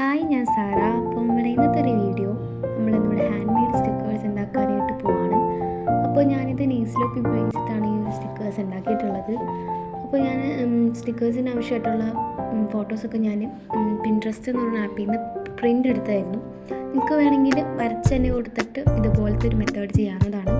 Hi, ഞാൻ Sara. അപ്പോൾ ഇന്നത്തെ ഒരു വീഡിയോ നമ്മളിന്നിവിടെ ഹാൻഡ് മെയ്ഡ് സ്റ്റിക്കേഴ്സ് ഉണ്ടാക്കാനായിട്ട് പോവാണ്. അപ്പോൾ ഞാനിത് നെയ്സിലോപ്പ് ഉപയോഗിച്ചിട്ടാണ് ഈ ഒരു സ്റ്റിക്കേഴ്സ് ഉണ്ടാക്കിയിട്ടുള്ളത്. അപ്പോൾ ഞാൻ സ്റ്റിക്കേഴ്സിന് ആവശ്യമായിട്ടുള്ള ഫോട്ടോസൊക്കെ ഞാൻ പിൻട്രസ്റ്റ് എന്ന് പറഞ്ഞ ആപ്പിൽ നിന്ന് പ്രിൻ്റ് എടുത്തായിരുന്നു. നിങ്ങൾക്ക് വേണമെങ്കിൽ വരച്ച് തന്നെ കൊടുത്തിട്ട് ഇതുപോലത്തെ ഒരു മെത്തേഡ് ചെയ്യാവുന്നതാണ്.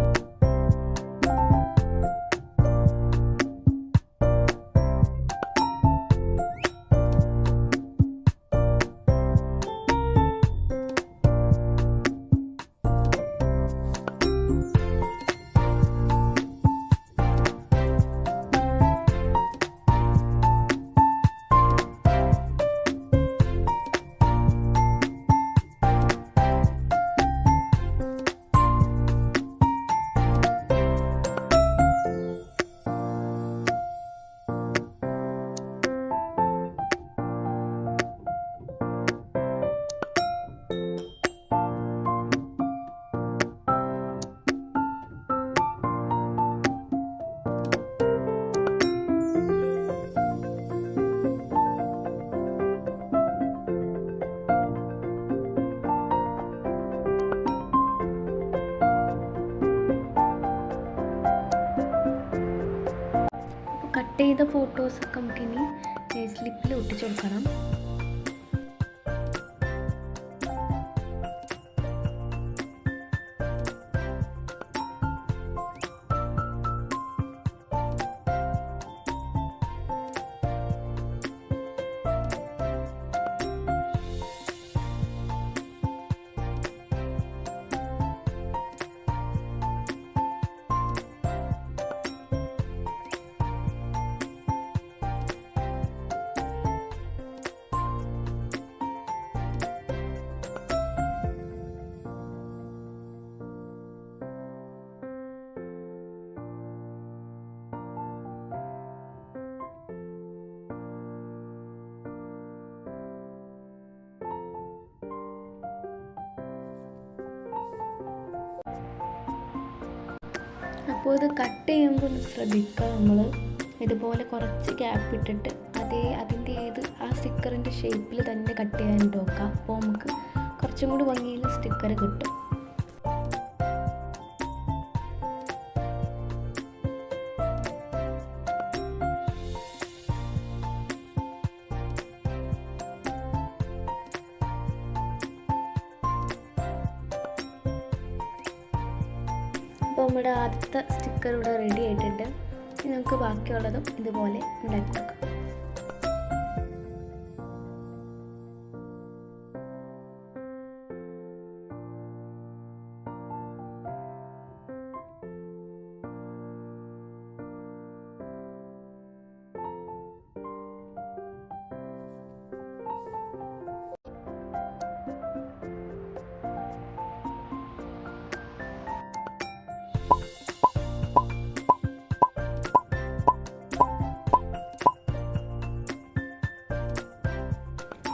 കട്ട് ചെയ്ത ഫോട്ടോസൊക്കെ നമുക്കിനി സ്ലിപ്പിൽ ഒട്ടിച്ചു കൊടുക്കണം. അപ്പോൾ ഇത് കട്ട് ചെയ്യുമ്പോൾ ഒന്ന് ശ്രദ്ധിക്കുക. നമ്മൾ ഇതുപോലെ കുറച്ച് ഗ്യാപ്പ് ഇട്ടിട്ട് അതിൻ്റെ ആ സ്റ്റിക്കറിൻ്റെ ഷേപ്പിൽ തന്നെ കട്ട് ചെയ്യാനായിട്ട് നോക്കുക. അപ്പോൾ നമുക്ക് കുറച്ചും കൂടി ഭംഗിയിൽ സ്റ്റിക്കർ കിട്ടും. അപ്പോൾ നമ്മുടെ ആദ്യത്തെ സ്റ്റിക്കർ ഇവിടെ റെഡി ആയിട്ടുണ്ട്. ഇനി നമുക്ക് ബാക്കിയുള്ളതും ഇതുപോലെ ഉണ്ടാക്കി കൊടുക്കാം.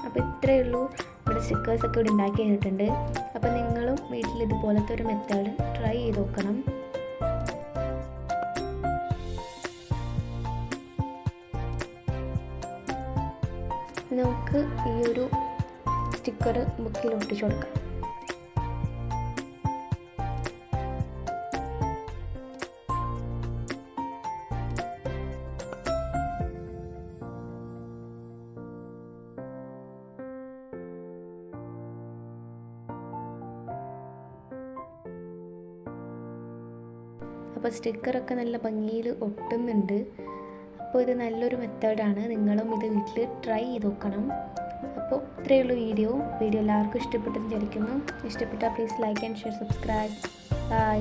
അപ്പോൾ ഇത്രയേ ഉള്ളൂ. ഇവിടെ സ്റ്റിക്കേഴ്സൊക്കെ ഇവിടെ ഉണ്ടാക്കി കഴിഞ്ഞിട്ടുണ്ട്. അപ്പോൾ നിങ്ങളും വീട്ടിൽ ഇതുപോലത്തെ ഒരു മെത്തേഡ് ട്രൈ ചെയ്ത് നോക്കണം. നമുക്ക് ഈ ഒരു സ്റ്റിക്കർ ബുക്കിൽ ഒട്ടിച്ചു കൊടുക്കാം. അപ്പോൾ സ്റ്റിക്കറൊക്കെ നല്ല ഭംഗിയിൽ ഒട്ടുന്നുണ്ട്. അപ്പോൾ ഇത് നല്ലൊരു മെത്തേഡാണ്. നിങ്ങളും ഇത് വീട്ടിൽ ട്രൈ ചെയ്ത് നോക്കണം. അപ്പോൾ ഇത്രയേ ഉള്ളൂ വീഡിയോ എല്ലാവർക്കും ഇഷ്ടപ്പെട്ടെന്ന് വിചാരിക്കുന്നു. ഇഷ്ടപ്പെട്ടാൽ please like and share, subscribe. By.